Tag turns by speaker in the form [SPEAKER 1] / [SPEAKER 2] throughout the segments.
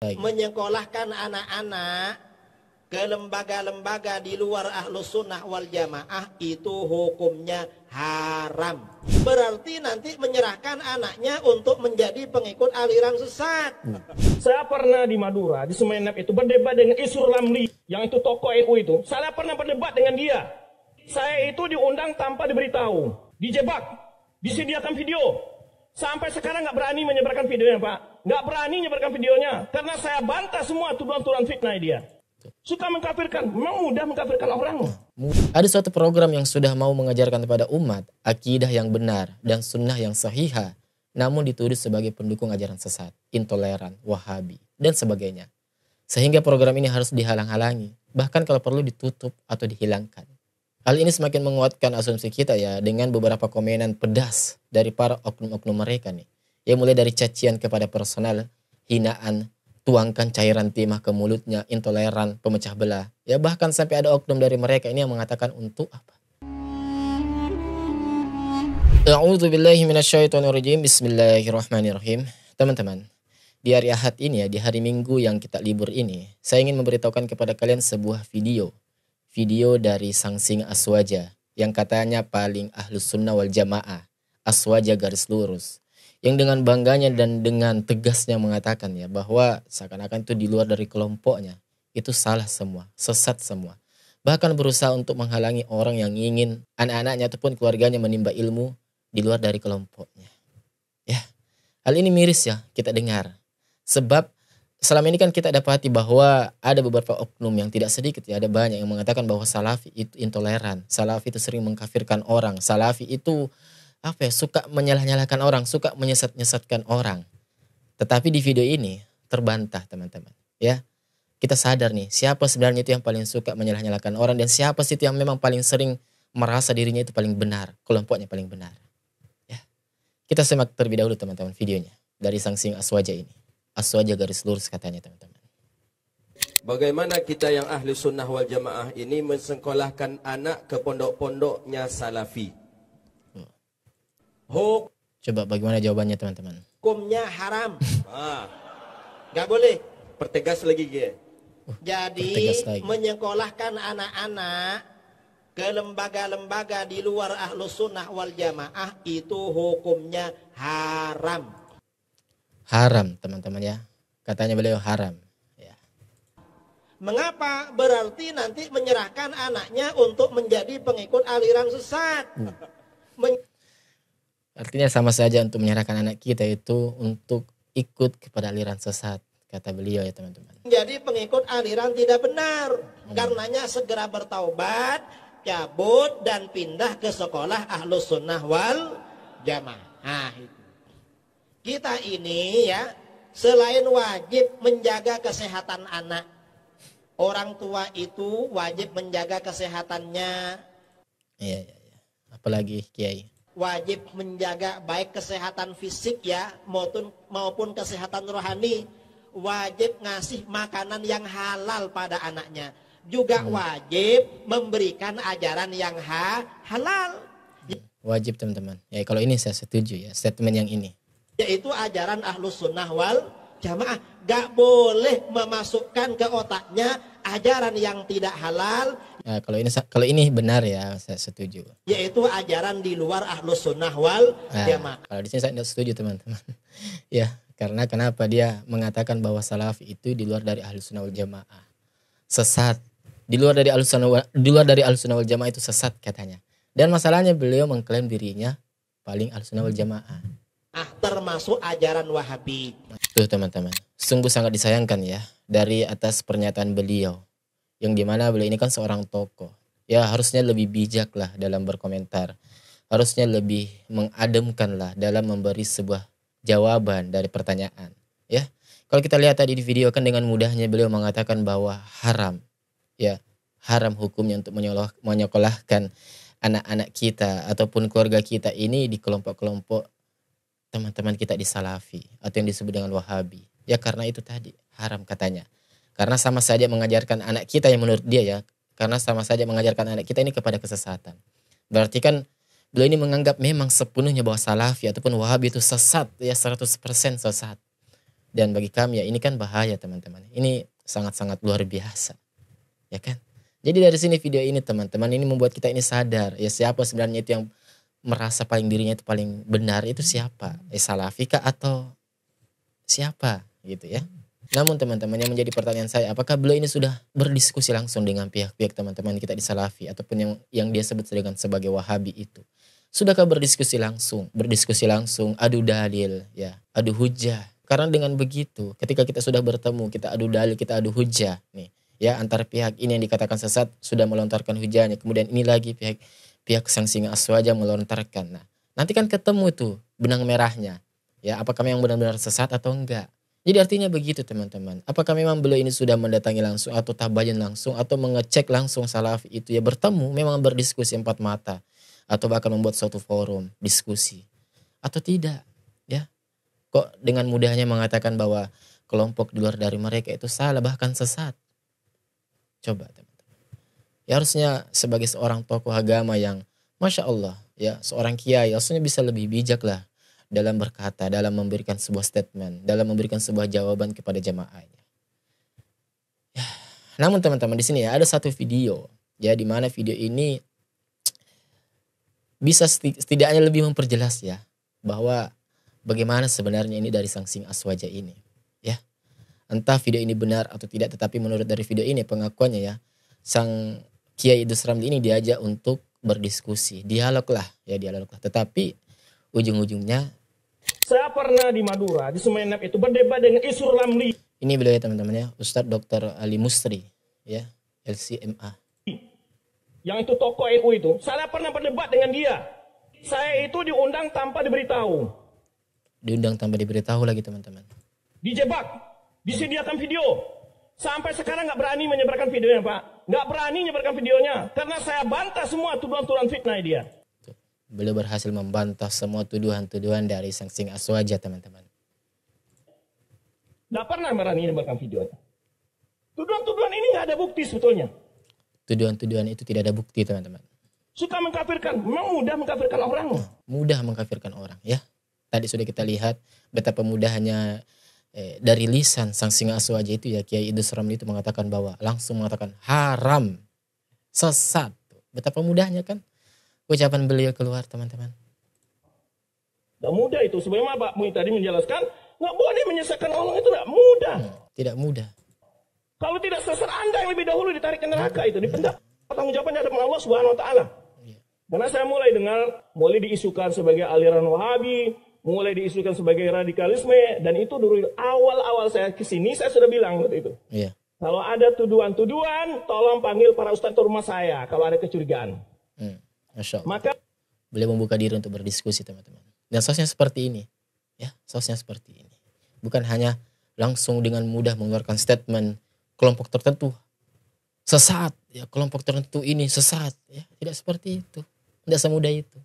[SPEAKER 1] menyekolahkan anak-anak ke lembaga-lembaga di luar Ahlus Sunnah wal Jamaah itu hukumnya haram. Berarti nanti menyerahkan anaknya untuk menjadi pengikut aliran sesat.
[SPEAKER 2] Saya pernah di Madura, di Sumeneb itu berdebat dengan Isur Ramli, yang itu tokoh NU itu. Saya pernah berdebat dengan dia. Saya itu diundang tanpa diberitahu, dijebak, disediakan video. Sampai sekarang nggak berani menyebarkan videonya, Pak. Nggak berani menyebarkan videonya, karena saya bantah semua tuduhan-tuduhan fitnah dia. Suka mengkafirkan, memang mudah mengkafirkan orang.
[SPEAKER 3] Ada suatu program yang sudah mau mengajarkan kepada umat akidah yang benar dan sunnah yang sahihah, namun dituduh sebagai pendukung ajaran sesat, intoleran, wahabi, dan sebagainya. Sehingga program ini harus dihalang-halangi, bahkan kalau perlu ditutup atau dihilangkan. Hal ini semakin menguatkan asumsi kita ya, dengan beberapa komenan pedas dari para oknum-oknum mereka nih. Ya mulai dari cacian kepada personal, hinaan, tuangkan cairan timah ke mulutnya, intoleran, pemecah belah. Ya bahkan sampai ada oknum dari mereka ini yang mengatakan untuk apa? A'udzubillahi minasyaitonirrajim. Bismillahirrahmanirrahim. Teman-teman, di hari Ahad ini ya, di hari Minggu yang kita libur ini, saya ingin memberitahukan kepada kalian sebuah video dari Sang Singa Aswaja yang katanya paling Ahlus Sunnah wal Jamaah, Aswaja garis lurus, yang dengan bangganya dan dengan tegasnya mengatakan ya bahwa seakan-akan itu di luar dari kelompoknya itu salah semua, sesat semua. Bahkan berusaha untuk menghalangi orang yang ingin anak-anaknya ataupun keluarganya menimba ilmu di luar dari kelompoknya. Ya, hal ini miris ya kita dengar. Sebab selama ini kan kita dapati bahwa ada beberapa oknum yang tidak sedikit ya, ada banyak yang mengatakan bahwa Salafi itu intoleran, Salafi itu sering mengkafirkan orang, Salafi itu suka menyalah-nyalahkan orang, suka menyesat-nyesatkan orang. Tetapi di video ini terbantah teman-teman. Ya, kita sadar nih siapa sebenarnya itu yang paling suka menyalah-nyalahkan orang dan siapa sih itu yang memang paling sering merasa dirinya itu paling benar, kelompoknya paling benar. Ya, kita simak terlebih dahulu teman-teman videonya dari Sang Singa Aswaja ini. Aswaja garis lurus katanya teman-teman.
[SPEAKER 4] Bagaimana kita yang ahli sunnah wal jamaah ini mensekolahkan anak ke pondok-pondoknya Salafi?
[SPEAKER 3] Coba bagaimana jawabannya teman-teman?
[SPEAKER 1] Hukumnya haram. Gak boleh.
[SPEAKER 4] Pertegas lagi Ge.
[SPEAKER 1] Jadi menyekolahkan anak-anak ke lembaga-lembaga di luar Ahlus Sunnah wal Jamaah itu hukumnya haram.
[SPEAKER 3] Haram teman-teman ya. Katanya beliau haram. Ya.
[SPEAKER 1] Mengapa? Berarti nanti menyerahkan anaknya untuk menjadi pengikut aliran sesat.
[SPEAKER 3] Artinya sama saja untuk menyerahkan anak kita itu untuk ikut kepada aliran sesat, kata beliau ya teman-teman.
[SPEAKER 1] Jadi pengikut aliran tidak benar. Karenanya segera bertaubat, cabut dan pindah ke sekolah Ahlus Sunnah wal Jamaah. Nah, itu. Kita ini ya, selain wajib menjaga kesehatan anak, orang tua itu wajib menjaga kesehatannya.
[SPEAKER 3] Iya. Apalagi Kiai?
[SPEAKER 1] Wajib menjaga baik kesehatan fisik ya maupun kesehatan rohani. Wajib ngasih makanan yang halal pada anaknya. Juga wajib memberikan ajaran yang halal.
[SPEAKER 3] Wajib teman-teman. Ya kalau ini saya setuju ya, statement yang ini.
[SPEAKER 1] Yaitu ajaran Ahlus Sunnah wal Jamaah. Gak boleh memasukkan ke otaknya ajaran yang tidak halal.
[SPEAKER 3] Ya, kalau ini benar ya, saya setuju.
[SPEAKER 1] Yaitu ajaran di luar Ahlus Sunnah wal Jamaah.
[SPEAKER 3] Kalau di sini saya tidak setuju teman-teman. Ya, karena kenapa dia mengatakan bahwa Salafi itu di luar dari Ahlus Sunnah wal Jamaah. Sesat. Di luar dari Ahlus Sunnah wal Jamaah itu sesat katanya. Dan masalahnya beliau mengklaim dirinya paling Ahlus Sunnah wal Jamaah.
[SPEAKER 1] Termasuk ajaran Wahabi.
[SPEAKER 3] Tuh teman-teman, sungguh sangat disayangkan ya dari atas pernyataan beliau. Yang dimana beliau ini kan seorang tokoh. Ya harusnya lebih bijak lah dalam berkomentar. Harusnya lebih mengademkan lah dalam memberi sebuah jawaban dari pertanyaan. Ya, kalau kita lihat tadi di video kan dengan mudahnya beliau mengatakan bahwa haram. Ya, haram hukumnya untuk menyekolahkan anak-anak kita ataupun keluarga kita ini di kelompok-kelompok teman-teman kita di Salafi atau yang disebut dengan Wahabi. Ya karena itu tadi haram katanya. Karena sama saja mengajarkan anak kita yang menurut dia ya, karena sama saja mengajarkan anak kita ini kepada kesesatan. Berarti kan beliau ini menganggap memang sepenuhnya bahwa Salafi ataupun Wahabi itu sesat ya, 100% sesat. Dan bagi kami ya ini kan bahaya teman-teman. Ini sangat-sangat luar biasa. Ya kan? Jadi dari sini video ini teman-teman ini membuat kita ini sadar. Ya siapa sebenarnya itu yang merasa paling dirinya itu paling benar itu siapa? Salafi kah atau siapa gitu ya? Namun teman-teman yang menjadi pertanyaan saya, apakah beliau ini sudah berdiskusi langsung dengan pihak-pihak teman-teman kita di Salafi ataupun yang dia sebut dengan sebagai Wahabi itu? Sudahkah berdiskusi langsung, adu dalil, ya, adu hujah? Karena dengan begitu, ketika kita sudah bertemu, kita adu dalil, kita adu hujah, nih, ya antar pihak ini yang dikatakan sesat sudah melontarkan hujahnya, kemudian ini lagi pihak sang singa aswaja melontarkan. Nah, nanti kan ketemu tuh benang merahnya, ya apakah memang benar-benar sesat atau enggak? Jadi artinya begitu teman-teman. Apakah memang beliau ini sudah mendatangi langsung atau tabayun langsung atau mengecek langsung Salafi itu ya bertemu, memang berdiskusi empat mata atau bahkan membuat suatu forum diskusi atau tidak, ya? Kok dengan mudahnya mengatakan bahwa kelompok di luar dari mereka itu salah bahkan sesat? Coba teman-teman. Ya harusnya sebagai seorang tokoh agama yang Masya Allah ya seorang kiai harusnya bisa lebih bijak lah dalam berkata, dalam memberikan sebuah statement, dalam memberikan sebuah jawaban kepada jamaahnya. Ya. Namun teman-teman di sini ya ada satu video ya di mana video ini bisa setidaknya lebih memperjelas ya bahwa bagaimana sebenarnya ini dari sang singa aswaja ini ya. Entah video ini benar atau tidak, tetapi menurut dari video ini pengakuannya ya sang Kiai Idrus Ramli ini diajak untuk berdiskusi, dialog lah. Tetapi ujung-ujungnya
[SPEAKER 2] saya pernah di Madura, di Sumeneb itu berdebat dengan Isur Ramli.
[SPEAKER 3] Ini beliau ya teman-teman ya, Ustadz Dr. Ali Mustri ya, LCMA.
[SPEAKER 2] Yang itu tokoh NU itu, saya pernah berdebat dengan dia. Saya itu diundang tanpa diberitahu.
[SPEAKER 3] Diundang tanpa diberitahu lagi teman-teman.
[SPEAKER 2] Dijebak, disediakan video. Sampai sekarang nggak berani menyebarkan videonya Pak. Nggak berani menyebarkan videonya. Karena saya bantah semua tuduhan-tuduhan fitnah dia.
[SPEAKER 3] Beliau berhasil membantah semua tuduhan-tuduhan dari sang singa aswaja teman-teman.
[SPEAKER 2] Nggak pernah berani menyebarkan videonya. Tuduhan-tuduhan ini nggak ada bukti sebetulnya.
[SPEAKER 3] Tuduhan-tuduhan itu tidak ada bukti teman-teman.
[SPEAKER 2] Suka mengkafirkan, memang mudah mengkafirkan orang.
[SPEAKER 3] Mudah mengkafirkan orang ya. Tadi sudah kita lihat betapa mudahnya dari lisan sang singa aswaja itu ya Kiai Idrus Ramli itu mengatakan bahwa langsung mengatakan haram, sesat. Betapa mudahnya kan ucapan beliau keluar teman-teman.
[SPEAKER 2] Tidak mudah itu. Sebagaimana Pak Mui tadi menjelaskan, nggak boleh menyesatkan orang itu nggak mudah.
[SPEAKER 3] Tidak mudah.
[SPEAKER 2] Kalau tidak sesat Anda yang lebih dahulu ditarik ke neraka itu, dipendam. Tanggung jawabannya ada Allah Subhanahu Wa Taala. Karena saya mulai dengar, mulai diisukan sebagai aliran Wahabi, mulai diisukan sebagai radikalisme, dan itu dulu awal-awal saya kesini saya sudah bilang waktu itu.
[SPEAKER 3] Iya.
[SPEAKER 2] Kalau ada tuduhan-tuduhan, tolong panggil para ustadz rumah saya kalau ada kecurigaan.
[SPEAKER 3] Masya Allah.
[SPEAKER 2] Maka
[SPEAKER 3] beliau membuka diri untuk berdiskusi teman-teman. Dan sosnya seperti ini. Ya, sosnya seperti ini. Bukan hanya langsung dengan mudah mengeluarkan statement kelompok tertentu sesat, ya kelompok tertentu ini sesat, ya tidak seperti itu. Tidak semudah itu.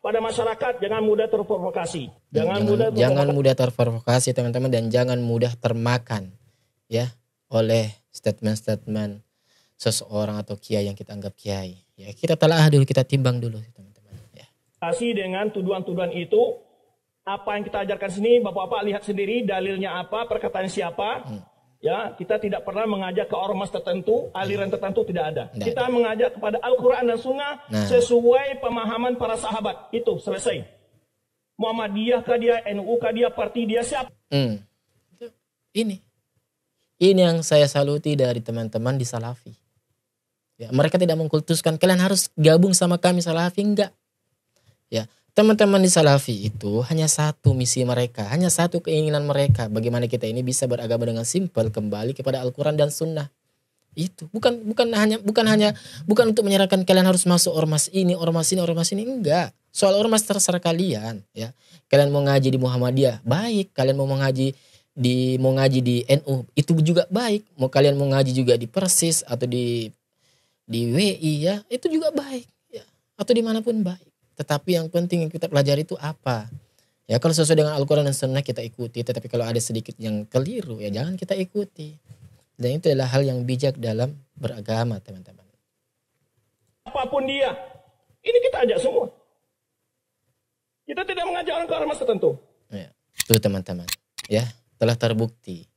[SPEAKER 2] pada masyarakat jangan mudah terprovokasi.
[SPEAKER 3] Jangan mudah terprovokasi teman-teman dan jangan mudah termakan ya oleh statement-statement seseorang atau kiai yang kita anggap kiai. Ya, kita telah dulu, kita timbang dulu teman-teman. Ya.
[SPEAKER 2] Dengan tuduhan-tuduhan itu, apa yang kita ajarkan sini, Bapak-bapak lihat sendiri dalilnya apa, perkataan siapa. Ya, kita tidak pernah mengajak ke ormas tertentu, aliran tertentu tidak ada. Kita mengajak kepada Al-Quran dan Sunnah sesuai pemahaman para sahabat. Itu selesai. Muhammadiyah kah dia, NU kah dia, parti dia siapa?
[SPEAKER 3] Ini yang saya saluti dari teman-teman di Salafi. Ya, mereka tidak mengkultuskan kalian harus gabung sama kami Salafi, enggak. Ya, teman-teman di Salafi itu hanya satu misi mereka, hanya satu keinginan mereka, bagaimana kita ini bisa beragama dengan simpel kembali kepada Al-Quran dan Sunnah. Itu bukan untuk menyerahkan kalian harus masuk ormas ini, enggak. Soal ormas terserah kalian, ya. Kalian mau ngaji di Muhammadiyah, baik. Kalian mau ngaji di NU, itu juga baik. Kalian mau ngaji juga di Persis atau di WI, ya, itu juga baik, ya. Atau dimanapun baik. Tetapi yang penting yang kita pelajari itu apa? Ya, kalau sesuai dengan Al-Quran dan Sunnah kita ikuti. Tetapi kalau ada sedikit yang keliru, ya jangan kita ikuti. Dan itu adalah hal yang bijak dalam beragama, teman-teman.
[SPEAKER 2] Apapun dia, ini kita ajak semua. Kita tidak mengajak orang ke ormas tertentu.
[SPEAKER 3] Ya, itu teman-teman. ya, telah terbukti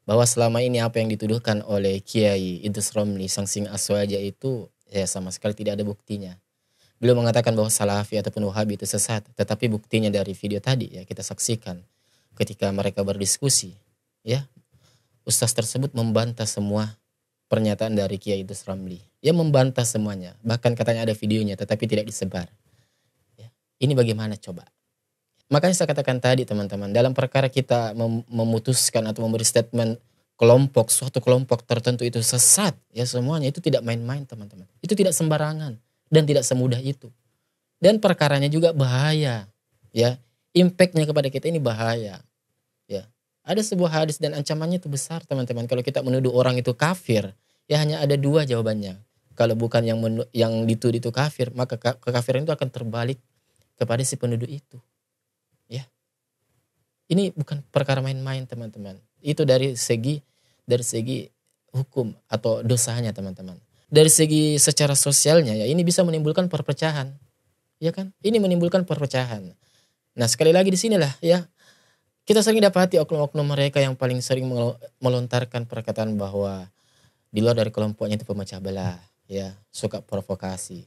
[SPEAKER 3] bahwa selama ini apa yang dituduhkan oleh Kiai Idrus Romli Sang Sing Aswaja itu ya sama sekali tidak ada buktinya. Beliau mengatakan bahwa Salafi ataupun Wahabi itu sesat, tetapi buktinya dari video tadi ya kita saksikan ketika mereka berdiskusi, ya ustaz tersebut membantah semua pernyataan dari Kiai Idrus Romli. Ya membantah semuanya, bahkan katanya ada videonya tetapi tidak disebar. Ya, ini bagaimana coba? Makanya saya katakan tadi teman-teman, dalam perkara kita memutuskan atau memberi statement kelompok, suatu kelompok tertentu itu sesat, ya semuanya itu tidak main-main teman-teman. Itu tidak sembarangan dan tidak semudah itu. Dan perkaranya juga bahaya, ya. Impactnya kepada kita ini bahaya, ya. Ada sebuah hadis dan ancamannya itu besar teman-teman. Kalau kita menuduh orang itu kafir, ya hanya ada dua jawabannya. Kalau bukan yang dituduh itu kafir, maka kekafiran itu akan terbalik kepada si penuduh itu. Ya, ini bukan perkara main-main teman-teman. Itu dari segi hukum atau dosanya teman-teman. Dari segi secara sosialnya ya ini bisa menimbulkan perpecahan, ya kan? Ini menimbulkan perpecahan. Nah sekali lagi di sinilah ya kita sering dapati oknum-oknum mereka yang paling sering melontarkan perkataan bahwa di luar dari kelompoknya itu pemecah belah, ya suka provokasi.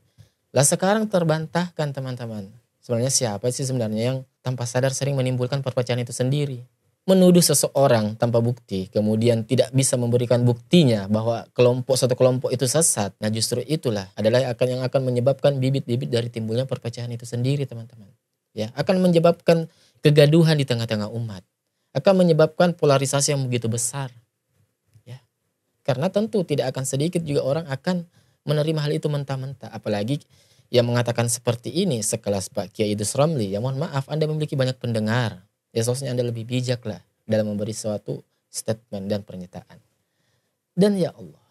[SPEAKER 3] Lah sekarang terbantahkan teman-teman. Sebenarnya siapa sih sebenarnya yang tanpa sadar sering menimbulkan perpecahan itu sendiri? Menuduh seseorang tanpa bukti, kemudian tidak bisa memberikan buktinya bahwa satu kelompok itu sesat. Nah justru itulah adalah yang akan menyebabkan bibit-bibit dari timbulnya perpecahan itu sendiri teman-teman. Ya, akan menyebabkan kegaduhan di tengah-tengah umat. Akan menyebabkan polarisasi yang begitu besar. Ya. Karena tentu tidak akan sedikit juga orang akan menerima hal itu mentah-mentah. Apalagi yang mengatakan seperti ini sekelas Pak Kiai Idrus Romli, ya mohon maaf Anda memiliki banyak pendengar. Ya seharusnya Anda lebih bijak lah dalam memberi suatu statement dan pernyataan. Dan ya Allah,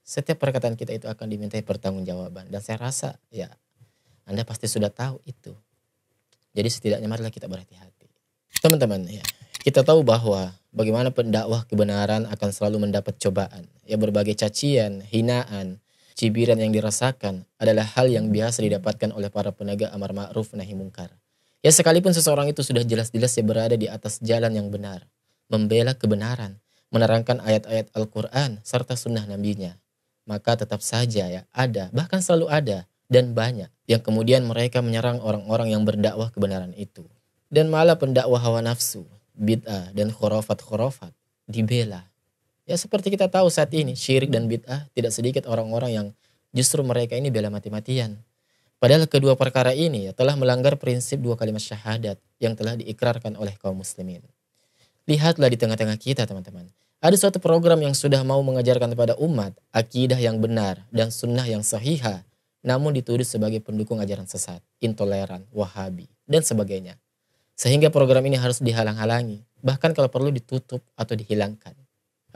[SPEAKER 3] setiap perkataan kita itu akan dimintai pertanggungjawaban. Dan saya rasa ya Anda pasti sudah tahu itu. Jadi setidaknya marilah kita berhati-hati. Teman-teman ya, kita tahu bahwa bagaimana pendakwah kebenaran akan selalu mendapat cobaan. Ya berbagai cacian, hinaan, cibiran yang dirasakan adalah hal yang biasa didapatkan oleh para penegak amar ma'ruf nahi mungkar. Ya sekalipun seseorang itu sudah jelas-jelas ya berada di atas jalan yang benar, membela kebenaran, menerangkan ayat-ayat Al-Quran serta sunnah nabinya, maka tetap saja ya ada, bahkan selalu ada dan banyak yang kemudian mereka menyerang orang-orang yang berdakwah kebenaran itu. Dan malah pendakwah hawa nafsu, bid'ah dan khurafat dibela. Ya seperti kita tahu saat ini syirik dan bid'ah tidak sedikit orang-orang yang justru mereka ini bela mati-matian. Padahal kedua perkara ini ya telah melanggar prinsip dua kalimat syahadat yang telah diikrarkan oleh kaum muslimin. Lihatlah di tengah-tengah kita teman-teman. Ada suatu program yang sudah mau mengajarkan kepada umat akidah yang benar dan sunnah yang sahihah, namun dituduh sebagai pendukung ajaran sesat, intoleran, wahabi, dan sebagainya. Sehingga program ini harus dihalang-halangi, bahkan kalau perlu ditutup atau dihilangkan.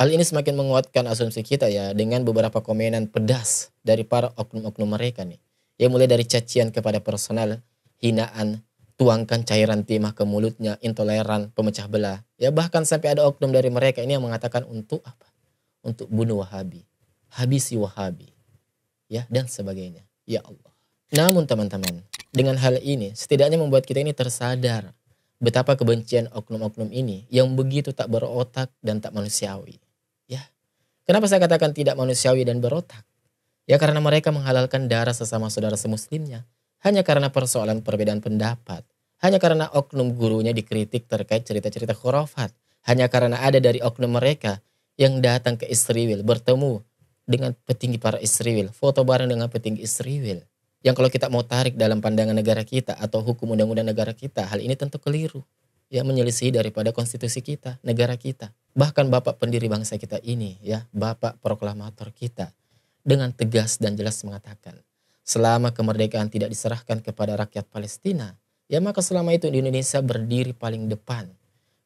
[SPEAKER 3] Hal ini semakin menguatkan asumsi kita ya dengan beberapa komenan pedas dari para oknum-oknum mereka nih. Ya mulai dari cacian kepada personal, hinaan, tuangkan cairan timah ke mulutnya, intoleran, pemecah belah. Ya bahkan sampai ada oknum dari mereka ini yang mengatakan untuk apa? Untuk bunuh Wahabi, habisi Wahabi, ya dan sebagainya. Ya Allah. Namun teman-teman, dengan hal ini setidaknya membuat kita ini tersadar betapa kebencian oknum-oknum ini yang begitu tak berotak dan tak manusiawi. Ya, kenapa saya katakan tidak manusiawi dan berotak? Ya karena mereka menghalalkan darah sesama saudara semuslimnya hanya karena persoalan perbedaan pendapat, hanya karena oknum gurunya dikritik terkait cerita-cerita khurafat, hanya karena ada dari oknum mereka yang datang ke Israel bertemu dengan petinggi para Israel, foto bareng dengan petinggi Israel. Yang kalau kita mau tarik dalam pandangan negara kita atau hukum undang-undang negara kita, hal ini tentu keliru. Ya menyelisih daripada konstitusi kita, negara kita. Bahkan Bapak pendiri bangsa kita ini, ya Bapak proklamator kita, dengan tegas dan jelas mengatakan, selama kemerdekaan tidak diserahkan kepada rakyat Palestina, ya maka selama itu di Indonesia berdiri paling depan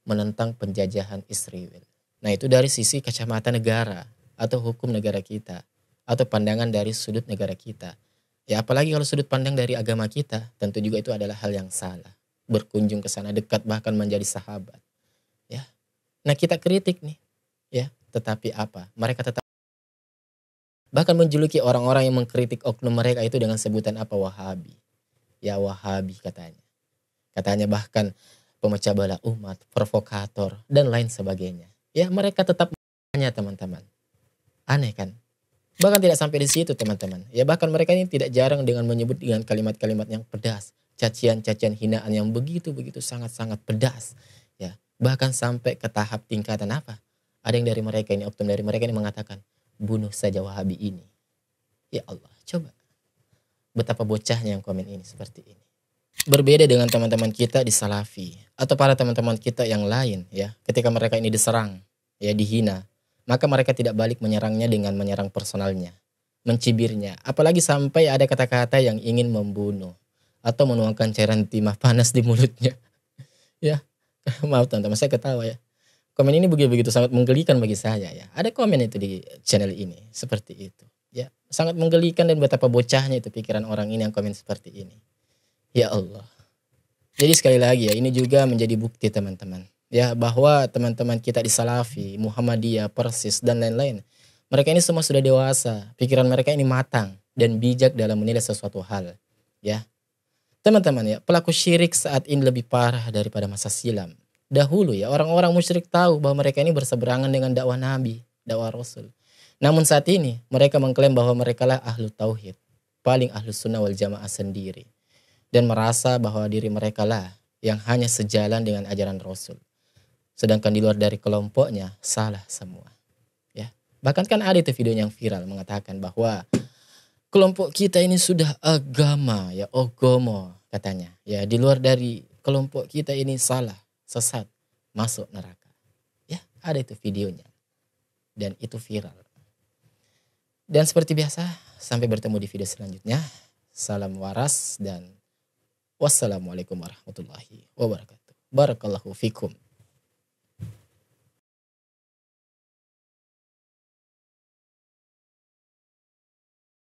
[SPEAKER 3] menentang penjajahan Israel. Nah itu dari sisi kacamata negara atau hukum negara kita, atau pandangan dari sudut negara kita. Ya apalagi kalau sudut pandang dari agama kita, tentu juga itu adalah hal yang salah. Berkunjung ke sana dekat bahkan menjadi sahabat. Ya. Nah kita kritik nih. Ya, tetapi apa? Mereka tetap bahkan menjuluki orang-orang yang mengkritik oknum mereka itu dengan sebutan apa? Wahabi. Ya Wahabi katanya. Katanya bahkan pemecah belah umat, provokator, dan lain sebagainya. Ya, mereka tetap hanya teman-teman. Aneh kan? Bahkan tidak sampai di situ teman-teman. Ya, bahkan mereka ini tidak jarang dengan menyebut dengan kalimat-kalimat yang pedas. Cacian-cacian hinaan yang begitu-begitu sangat-sangat pedas. Ya, bahkan sampai ke tahap tingkatan apa? Ada yang dari mereka ini, oknum dari mereka ini mengatakan, bunuh saja Wahabi ini. Ya Allah, coba. Betapa bocahnya yang komen ini seperti ini. Berbeda dengan teman-teman kita di Salafi atau para teman-teman kita yang lain ya, ketika mereka ini diserang, ya dihina, maka mereka tidak balik menyerangnya dengan menyerang personalnya, mencibirnya, apalagi sampai ada kata-kata yang ingin membunuh atau menuangkan cairan timah panas di mulutnya. Ya, maaf teman-teman, saya ketawa ya. Komen ini begitu sangat menggelikan bagi saya ya. Ada komen itu di channel ini seperti itu. Ya, sangat menggelikan dan betapa bocahnya itu pikiran orang ini yang komen seperti ini. Ya Allah. Jadi sekali lagi ya, ini juga menjadi bukti teman-teman. Ya, bahwa teman-teman kita di Salafi, Muhammadiyah, Persis, dan lain-lain. Mereka ini semua sudah dewasa. Pikiran mereka ini matang dan bijak dalam menilai sesuatu hal. Ya. Teman-teman ya, pelaku syirik saat ini lebih parah daripada masa silam. Dahulu ya, orang-orang musyrik tahu bahwa mereka ini berseberangan dengan dakwah Nabi, dakwah Rasul. Namun saat ini, mereka mengklaim bahwa mereka lah ahlu tauhid. Paling ahlu sunnah wal jamaah sendiri. Dan merasa bahwa diri mereka lah yang hanya sejalan dengan ajaran Rasul. Sedangkan di luar dari kelompoknya salah semua. Ya, bahkan kan ada itu videonya yang viral mengatakan bahwa kelompok kita ini sudah agama ya, ogomo katanya. Ya, di luar dari kelompok kita ini salah, sesat, masuk neraka. Ya, ada itu videonya. Dan itu viral. Dan seperti biasa, sampai bertemu di video selanjutnya. Salam waras dan wassalamualaikum warahmatullahi wabarakatuh. Barakallahu fikum.